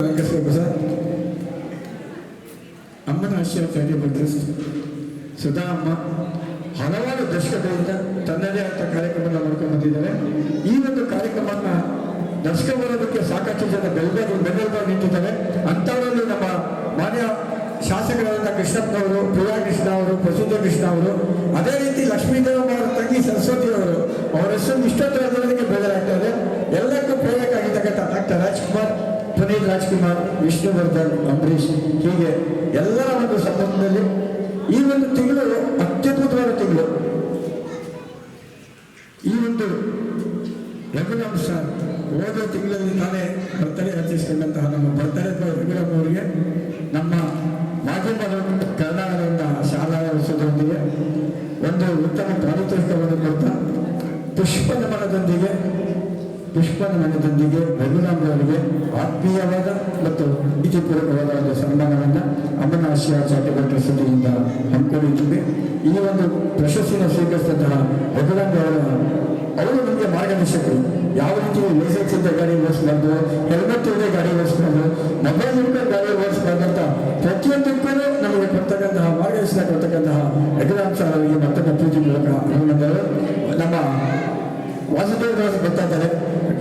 Sir ಅಮ್ಮನ ಆಶಯ charitable trust Sudha ಅಮ್ಮ ಹಲವಾರು ದಶಕಗಳಿಂದ ತನ್ನದೇ ಆದ ಕಾರ್ಯಕ್ರಮವನ್ನು ಮಾಡ್ಕೊಂಡು ಬಂದಿದ್ದಾರೆ. ಈ ಒಂದು ಕಾರ್ಯಕ್ರಮವನ್ನು ನಡೆಸ್ಕೊಂಡ್ಬರೋದಕ್ಕೆ ಸಾಕಷ್ಟು ಜನ ಬೆನ್ನೆಲುಬಾಗಿ ನಿಂತಿದ್ದಾರೆ. ಅಂಥವರಲ್ಲಿ ನಮ್ಮ ಮಾನ್ಯ ಶಾಸಕರಾದ ಕೃಷ್ಣಪ್ಪನವರು, ಪ್ರಿಯಾ ಕೃಷ್ಣ ಅವರು, ಪ್ರಸಿದ್ಧ ಕೃಷ್ಣ ಅವರು, ಅದೇ ರೀತಿ ಲಕ್ಷ್ಮೀದೇವಮ್ಮ ಅವರ ತಂಗಿ ಸರಸ್ವತಿ ಅವರು, ಅವರ ಹೆಸರು ಇಷ್ಟೊತ್ತರ ಜನರಿಗೆ ಬೇಜಾರಾಗ್ತಾ ಇದೆ. ಎಲ್ಲಕ್ಕೂ ಪ್ರೇರಕ ಆಗಿರ್ತಕ್ಕಂಥ ಡಾಕ್ಟರ್ ರಾಜ್ಕುಮಾರ್, ಪುನೀತ್ ರಾಜ್ಕುಮಾರ್, ವಿಷ್ಣುವರ್ಧನ್, ಅಂಬರೀಷ್, ಹೀಗೆ ಎಲ್ಲರ ಒಂದು ಸಂಬಂಧದಲ್ಲಿ ಈ ಒಂದು ತಿಂಗಳು ಅತ್ಯದ್ಭುತವಾದ ತಿಂಗಳು. ಈ ಒಂದು ರಘುರಾಮ್ ಸರ್ ಹೋದ ತಿಂಗಳಲ್ಲಿ ತಾನೇ ಬರ್ತಡೇ ಆಚರಿಸಿಕೊಂಡಂತಹ ನಮ್ಮ ಬರ್ತಡೇ ರಘುರಾಮ್ ಅವರಿಗೆ ನಮ್ಮ ಮಾಧ್ಯಮದ ಕರ್ನಾಟಕದ ಶಾಲಾ ಉತ್ಸವದೊಂದಿಗೆ ಒಂದು ಉತ್ತಮ ಪಾರಿತೋಷಿಕವನ್ನು ಕೊಡ್ತಾ ಪುಷ್ಪನಮನದೊಂದಿಗೆ ರಘುರಾಮ್ ಅವರಿಗೆ ಆತ್ಮೀಯವಾದ ಮತ್ತು ಪ್ರೀತಿಪೂರ್ವಕವಾದ ಒಂದು ಸನ್ಮಾನವನ್ನು ಅಮ್ಮನ ಆಶಯ ಚಾರಿಟಬಲ್ ಟ್ರಸ್ಟ್ ವತಿಯಿಂದ ಹಮ್ಮಿಕೊಂಡಿದ್ದೇವೆ. ಈ ಒಂದು ಪ್ರಶಸ್ತಿಯನ್ನು ಸ್ವೀಕರಿಸಿದಂತಹ ರಘುರಾಮ್ ಅವರು ನಮಗೆ ಮಾರ್ಗದರ್ಶಕರು. ಯಾವ ರೀತಿ ಲೈಸೆನ್ಸ್ ಇದ್ದ ಗಾಡಿ ಓಡಿಸಬಾರ್ದು, ಹೆಲ್ಮೆಟ್ ಇಲ್ಲದೆ ಗಾಡಿ ಓಡಿಸಬಾರ್ದು, ಮೊಬೈಲ್ ಇಟ್ಕೊಂಡು ಗಾಡಿ ಓಡಿಸಬಾರ್ದು ಅಂತ ಪ್ರತಿಯೊಂದಕ್ಕೂ ನಮಗೆ ಕೊಡ್ತಕ್ಕಂತಹ ಮಾರ್ಗದರ್ಶನ ಕೊಡ್ತಕ್ಕಂತಹ ರಘುರಾಮ್ ಸರ್ ಅವರಿಗೆ ಮತ್ತೊಂದು ಪ್ರೀತಿಪೂರ್ವಕ ಅಭಿನಂದನೆಗಳು. ನಮ್ಮ ವಾಸುದೇವರಾಜ್ ಬರ್ತಾ ಇದ್ದಾರೆ,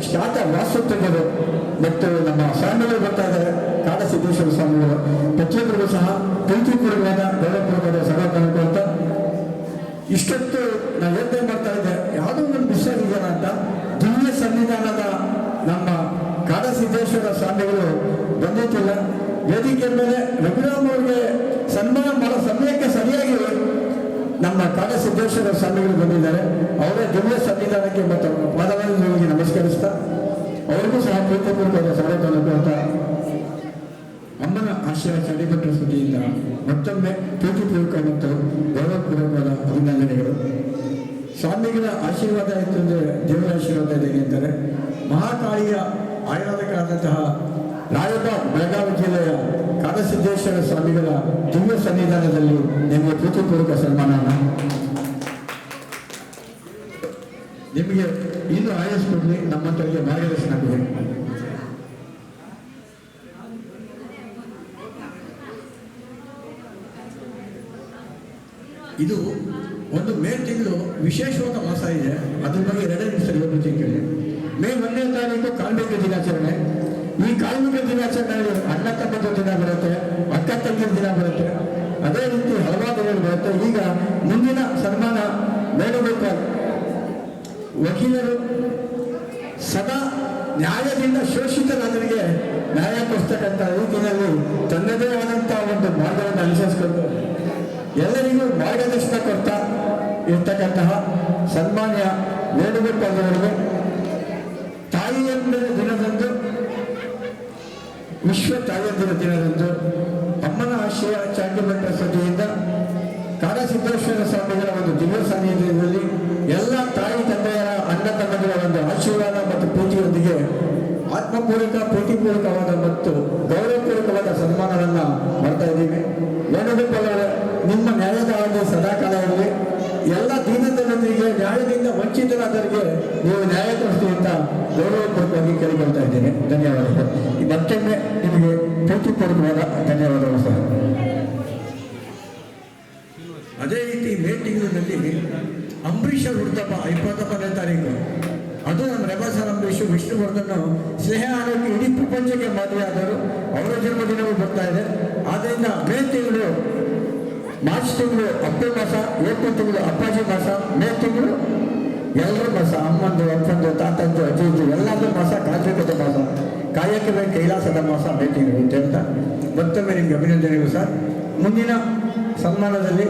ಖ್ಯಾತ ವಾಸ್ತುತಜ್ಞರು ಮತ್ತು ನಮ್ಮ ಸ್ವಾಮಿಗಳು ಬರ್ತಾ ಇದ್ದಾರೆ, ಕಾಡಸಿದ್ದೇಶ್ವರ ಸ್ವಾಮಿಗಳು. ಪ್ರತಿಯೊಬ್ಬರಿಗೂ ಸಹ ಪ್ರೀತಿಪೂರ್ವಕವಾದ ಗೌರವಪೂರ್ವಕವಾದ ಸ್ವಾಗತವನ್ನು ಅಂತ ಇಷ್ಟೊತ್ತು ನಾವು ಯೋಚನೆ ಮಾಡ್ತಾ ಇದ್ದೆ, ಯಾವುದೋ ಒಂದು ಮಿಸ್ ಆಗಿದೆಯಲ್ಲ ಅಂತ. ದಿವ್ಯ ಸನ್ನಿಧಾನದ ನಮ್ಮ ಕಾಡಸಿದ್ದೇಶ್ವರ ಸ್ವಾಮಿಗಳು ಬಂದಿತ್ತಿಲ್ಲ. ವೇದಿಕೆ ಮೇಲೆ ರಘುರಾಮ್ ಅವರಿಗೆ ಸನ್ಮಾನ ಮಾಡೋ ಸಮಯಕ್ಕೆ ಸರಿಯಾಗಿ ನಮ್ಮ ಕಾಡಸಿದ್ದೇಶ್ವರ ಸ್ವಾಮಿಗಳು ಬಂದಿದ್ದಾರೆ. ಅವರೇ ದಿವ್ಯ ಸನ್ನಿಧಾನಕ್ಕೆ ಮತ್ತು ಪಾದವಾಗಿ ಹೋಗಿ ನಮಸ್ಕರಿಸ್ತಾ ಅವರಿಗೂ ಸಹ ಪ್ರೀತಿಪೂರ್ವಕವಾದ ಸ್ವಾಗತವನ್ನು ಅಂತ ಅಮ್ಮನ ಆಶಯ ಚಾರಿಟಬಲ್ ಟ್ರಸ್ಟ್ ವತಿಯಿಂದ ಮತ್ತೊಮ್ಮೆ ಪ್ರೀತಿಪೂರ್ವಕ ಮತ್ತು ಗೌರವಪೂರ್ವಕವಾದ ಅಭಿನಂದನೆಗಳು. ಸ್ವಾಮಿಗಳ ಆಶೀರ್ವಾದ ಇತ್ತು ಅಂದರೆ ದೇವರ ಆಶೀರ್ವಾದ ಇದೆ ಅಂತಾರೆ. ಮಹಾಕಾಳಿಯ ಆರಾಧಕರಾದಂತಹ ರಾಯಬಾಗ್ ಬೆಳಗಾವಿ ಜಿಲ್ಲೆಯ ಕಾಡಸಿದ್ದೇಶ್ವರ ಸ್ವಾಮಿಗಳ ದಿವ್ಯ ಸನ್ನಿಧಾನದಲ್ಲಿ ನಿಮಗೆ ಪ್ರೀತಿಪೂರ್ವಕ ಸನ್ಮಾನ. ನಿಮಗೆ ಇನ್ನೂ ಆಯಸ್ಕೊಡ್ಲಿ, ನಮ್ಮಂತವರಿಗೆ ಮಾರ್ಗದರ್ಶನ ಆಗಲಿ. ಇದು ಒಂದು ಮೇ ತಿಂಗಳು ವಿಶೇಷವಾದ ಮಾಸ ಇದೆ. ಅದ್ರ ಬಗ್ಗೆ 2 ನಿಮಿಷ ಹೇಳ್ಬಿಡ್ತೀನಿ ಕೇಳಿ. ಮೇ 1ನೇ ತಾರೀಕು ಕಾರ್ಮಿಕ ದಿನಾಚರಣೆ. ಈ ಕಾರ್ಮಿಕ ದಿನಾಚರಣೆಯಲ್ಲಿ ಅಣ್ಣ ತಮ್ಮದ ದಿನ ಬರುತ್ತೆ, ಅಕ್ಕ ತಂಗಿಯ ದಿನ ಬರುತ್ತೆ, ಅದೇ ರೀತಿ ಹಲವಾರು ದಿನಗಳು ಬರುತ್ತೆ. ಈಗ ಮುಂದಿನ ಸನ್ಮಾನ ವೇಣುಗೋಪಾಲ್ ವಕೀಲರು ಸದಾ ನ್ಯಾಯದಿಂದ ಶೋಷಿತರಾದವರಿಗೆ ನ್ಯಾಯ ಕೊಡ್ತಕ್ಕಂಥ ರೀತಿಯಲ್ಲಿ ತನ್ನದೇ ಆದಂತಹ ಒಂದು ಮಾರ್ಗವನ್ನು ಅನುಸರಿಸಿಕೊಂಡು ಎಲ್ಲರಿಗೂ ಮಾರ್ಗದರ್ಶನ ಕೊಡ್ತಾ ಇರ್ತಕ್ಕಂತಹ ಸನ್ಮಾನ್ಯ ವೇಣುಗೋಪಾಲ್ ಅವರಿಗೆ ತಾಯಿಯಂದಿರ ದಿನದಂದು, ವಿಶ್ವ ತಾಯಿಯಂದಿರ ದಿನದಂದು ಅಮ್ಮನ ಆಶಯ ಚಾರಿಟಬಲ್ ಟ್ರಸ್ಟ್ ವತಿಯಿಂದ ಕಾಡಸಿದ್ದೇಶ್ವರ ಸ್ವಾಮಿಗಳ ಒಂದು ದಿವ್ಯ ಸಾನ್ನಿಧ್ಯದಲ್ಲಿ ಎಲ್ಲ ತಾಯಿ ತಂದೆಯರ ಅಣ್ಣ ತಮ್ಮಗಳ ಒಂದು ಆಶೀರ್ವಾದ ಮತ್ತು ಪ್ರೀತಿಯೊಂದಿಗೆ ಆತ್ಮಪೂರ್ವಕ, ಪ್ರೀತಿಪೂರ್ವಕವಾದ ಮತ್ತು ಗೌರವಪೂರ್ವಕವಾದ ಸನ್ಮಾನವನ್ನು ಮಾಡ್ತಾ ಇದ್ದೀವಿ. ವೇಣುಗೋಪಾಲ್ ಅವರೇ, ನಿಮ್ಮ ನ್ಯಾಯದ ಅವಧಿ ಸದಾಕಾಲ ಇರಲಿ. ಎಲ್ಲ ದೀನದೊಂದಿಗೆ ನ್ಯಾಯದಿಂದ ವಂಚಿತರಾದವರಿಗೆ ನೀವು ನ್ಯಾಯ ಕೊಡಿಸ್ತೀವಿ ಅಂತ ಗೌರವಪೂರ್ವಕವಾಗಿ ಕೇಳಿಕೊಳ್ತಾ ಇದ್ದೇನೆ. ಧನ್ಯವಾದಗಳು. ಮತ್ತೊಮ್ಮೆ ನಿಮಗೆ ಪ್ರೀತಿಪೂರ್ವಕವಾದ ಧನ್ಯವಾದಗಳು ಸರ್. ಅದೇ ರೀತಿ ಮೇ ತಿಂಗಳಿನಲ್ಲಿ ಅಂಬರೀಷ್ ಅವ್ರ ಹುಟ್ಟುಹಬ್ಬ 21ನೇ ತಾರೀಕು. ಅದು ನಮ್ಮ ರೆಬಾಸರ್ ಅಂಬರೀಷ್, ವಿಷ್ಣುವರ್ಧನ್, ಸ್ನೇಹ ಆರೋಗ್ಯ ಇಡೀ ಪ್ರಪಂಚಕ್ಕೆ ಮಾದರಿಯಾದರು. ಅವರ ಜನ್ಮದಿನವೂ ಬರ್ತಾ ಇದೆ. ಆದ್ದರಿಂದ ಮೇ ತಿಂಗಳು, ಮಾರ್ಚ್ ತಿಂಗಳು ಅಪ್ಪೆ ಮಾಸ, ಏಪ್ರಿಲ್ ತಿಂಗಳು ಅಪ್ಪಾಜಿ ಮಾಸ, ಮೇ ತಿಂಗಳು ಎಲ್ಲರ ಮಾಸ, ಅಮ್ಮಂದು, ಅಪ್ಪಂದು, ತಾತಂದು, ಅಜ್ಜಿಂದು ಎಲ್ಲರದ್ದು ಮಾಸ, ಕಾಯಕದ ಮಾಸ, ಕಾಯಕವೇ ಕೈಲಾಸದ ಮಾಸ ಮೇ ತಿಂಗಳು ಅಂತ ಹೇಳ್ತಾ ಮತ್ತೊಮ್ಮೆ ನಿಮ್ಗೆ ಅಭಿನಂದನೆಗಳು ಸರ್. ಮುಂದಿನ ಸನ್ಮಾನದಲ್ಲಿ